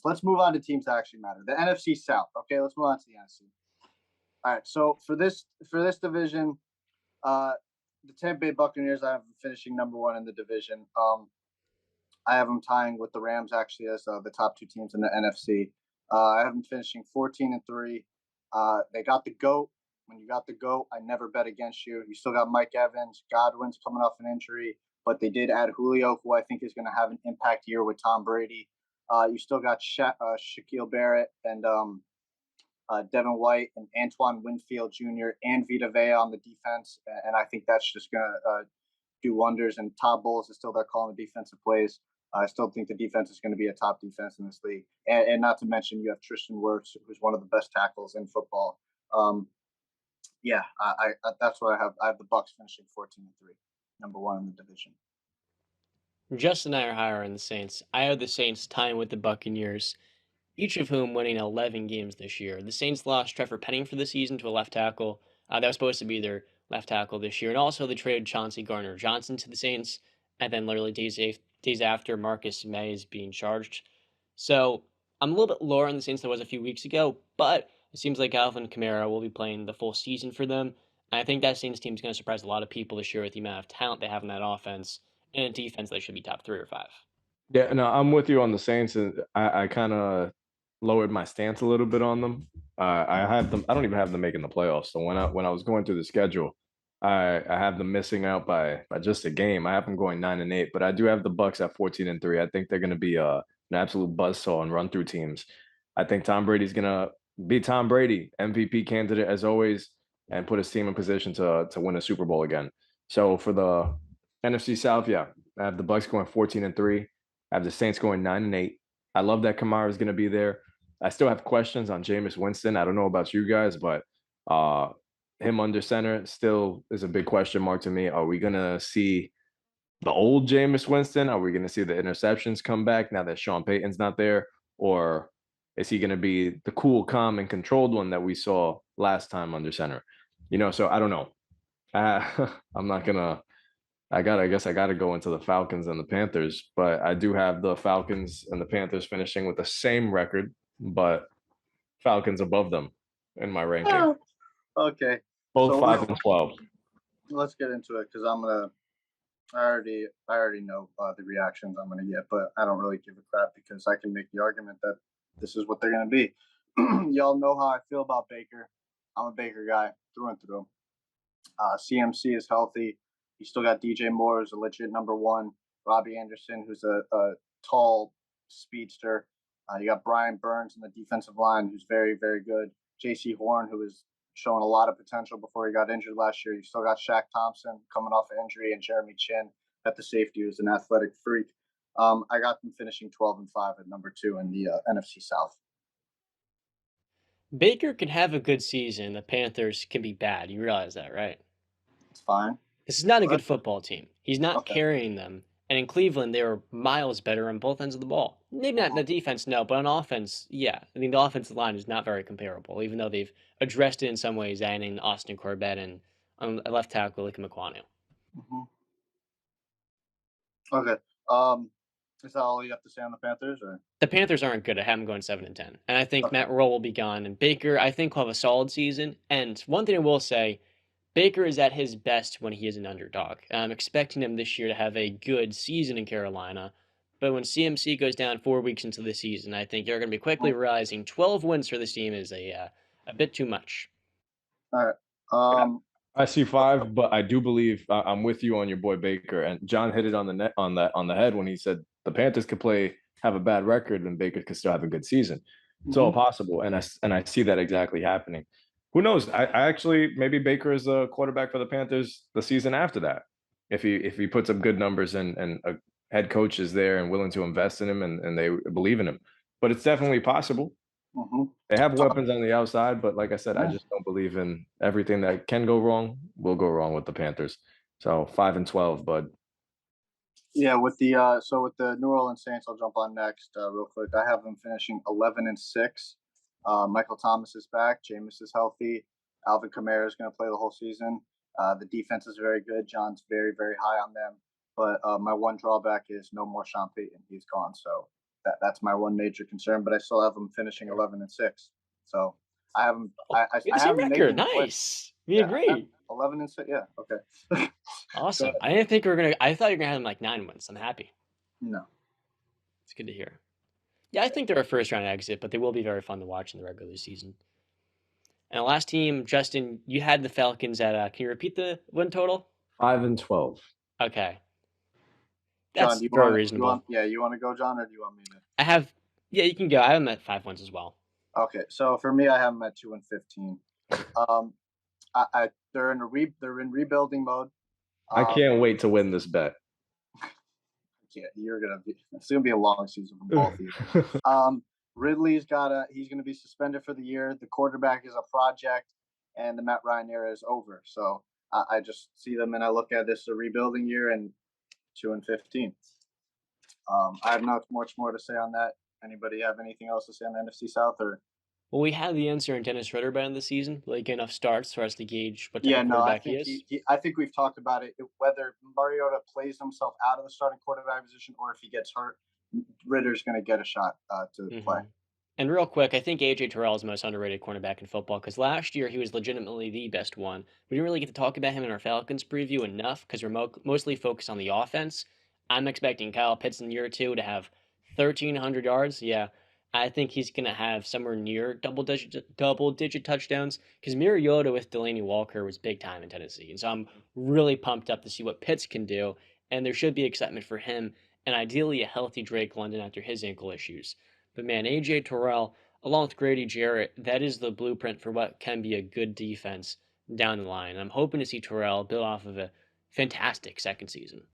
let's move on to teams that actually matter. The NFC South. Okay, let's move on to the NFC. All right. So for this division, uh, the Tampa Bay Buccaneers, I have them finishing number one in the division. I have them tying with the Rams actually as the top two teams in the NFC. I have them finishing 14-3. They got the GOAT. When you got the GOAT, I never bet against you. You still got Mike Evans. Godwin's coming off an injury, but they did add Julio, who I think is going to have an impact year with Tom Brady. You still got Shaquille Barrett and Devin White and Antoine Winfield Jr. and Vita Vea on the defense, and I think that's just going to do wonders. And Todd Bowles is still there calling the defensive plays. I still think the defense is going to be a top defense in this league, and not to mention you have Tristan Wirfs, who's one of the best tackles in football. Yeah, that's what I have. I have the Bucks finishing 14-3, number one in the division. Justin and I are higher on the Saints. I have the Saints tying with the Buccaneers, each of whom winning 11 games this year. The Saints lost Trevor Penning for the season to a left tackle. That was supposed to be their left tackle this year. And also, they traded Chauncey Gardner Johnson to the Saints. And then, literally, days after, Marcus May is being charged. So, I'm a little bit lower on the Saints than I was a few weeks ago. But it seems like Alvin Kamara will be playing the full season for them. And I think that Saints team is going to surprise a lot of people this year with the amount of talent they have in that offense. And a defense that should be top 3 or 5. Yeah, no, I'm with you on the Saints, and I kind of lowered my stance a little bit on them. I have them. I don't even have them making the playoffs. So when I was going through the schedule, I have them missing out by just a game. I have them going 9-8, but I do have the Bucks at 14-3. I think they're going to be an absolute buzzsaw and run through teams. I think Tom Brady's going to be Tom Brady, MVP candidate as always, and put his team in position to win a Super Bowl again. So for the NFC South, yeah, I have the Bucks going 14-3. I have the Saints going 9-8. I love that Kamara is going to be there. I still have questions on Jameis Winston. I don't know about you guys, but him under center still is a big question mark to me. Are we going to see the old Jameis Winston? Are we going to see the interceptions come back now that Sean Payton's not there? Or is he going to be the cool, calm, and controlled one that we saw last time under center? So I don't know. I'm not going to I guess I gotta go into the Falcons and the Panthers, but I do have the Falcons and the Panthers finishing with the same record, but Falcons above them in my ranking. Oh, okay. Both So 5-12. let's get into it because I already know the reactions I'm gonna get, but I don't really give a crap because I can make the argument that this is what they're gonna be. Y'all know how I feel about Baker. I'm a Baker guy through and through. CMC is healthy. You still got DJ Moore, who's a legit number one. Robbie Anderson, who's a tall speedster. You got Brian Burns in the defensive line, who's very, very good. J.C. Horn, who was showing a lot of potential before he got injured last year. You still got Shaq Thompson coming off an injury, and Jeremy Chin at the safety, who's an athletic freak. I got them finishing 12-5 at number two in the NFC South. Baker can have a good season. The Panthers can be bad. You realize that, right? It's fine. This is not a What? good football team. He's not Okay. carrying them. And in Cleveland, they were miles better on both ends of the ball. Maybe not in the defense, no, but on offense, yeah. I mean, the offensive line is not very comparable, even though they've addressed it in some ways, adding Austin Corbett and on left tackle, like McQuanu. Mm-hmm. Okay. Is that all you have to say on the Panthers, or? The Panthers aren't good. I have them going 7-10, and I think Okay. Matt Rule will be gone. And Baker, I think, will have a solid season. And one thing I will say, Baker is at his best when he is an underdog. I'm expecting him this year to have a good season in Carolina, but when CMC goes down 4 weeks into the season, I think you're going to be quickly realizing 12 wins for this team is a bit too much. All right. I see 5, but I do believe I'm with you on your boy Baker, and John hit it on the net on the head when he said the Panthers could have a bad record and Baker could still have a good season. It's all possible, and I see that exactly happening. Who knows? I actually maybe Baker is a quarterback for the Panthers the season after that. If he puts up good numbers and a head coach is there and willing to invest in him and they believe in him. But it's definitely possible. Mm-hmm. They have weapons on the outside, but like I said, I just don't believe in everything that can go wrong will go wrong with the Panthers. So 5-12, bud. Yeah, with the New Orleans Saints, I'll jump on next real quick. I have them finishing 11-6. Michael Thomas is back. Jameis is healthy. Alvin Kamara is going to play the whole season. The defense is very good. John's very, very high on them. But my one drawback is no more Sean Payton. He's gone. So that's my one major concern. But I still have them finishing 11-6. So I have them. Oh, we have the I same have them record. making the play. Nice. We Yeah, agree. 11-6. Yeah. Okay. Awesome. ahead. I didn't think we were gonna. I thought you were gonna have them like 9 wins. I'm happy. No. It's good to hear. Yeah, I think they're a first round exit, but they will be very fun to watch in the regular season. And the last team, Justin, you had the Falcons at. Can you repeat the win total? 5-12. Okay, John, that's do you very want? reasonable. You want to go, John, or do you want me to? I have. Yeah, you can go. I have them at 5 wins as well. Okay, so for me, I have them at 2-15. They're in rebuilding mode. I can't wait to win this bet. It's gonna be a long season for both of you. Ridley's he's gonna be suspended for the year. The quarterback is a project, and the Matt Ryan era is over. So I just see them and I look at this as a rebuilding year and 2-15. I have not much more to say on that. Anybody have anything else to say on the NFC South or? Well, we had the answer in Dennis Ritter by the end of the season. Like enough starts for us to gauge what type Yeah, of no, I quarterback he think is. I think we've talked about it. Whether Mariota plays himself out of the starting quarterback position or if he gets hurt, Ritter's going to get a shot to play. And real quick, I think AJ Terrell is the most underrated cornerback in football because last year he was legitimately the best one. We didn't really get to talk about him in our Falcons preview enough because we're mostly focused on the offense. I'm expecting Kyle Pitts in year 2 to have 1,300 yards. Yeah, I think he's gonna have somewhere near double digit touchdowns because Mariota with Delaney Walker was big time in Tennessee, and so I'm really pumped up to see what Pitts can do. And there should be excitement for him and ideally a healthy Drake London after his ankle issues. But man, AJ Terrell, along with Grady Jarrett, that is the blueprint for what can be a good defense down the line. I'm hoping to see Terrell build off of a fantastic second season.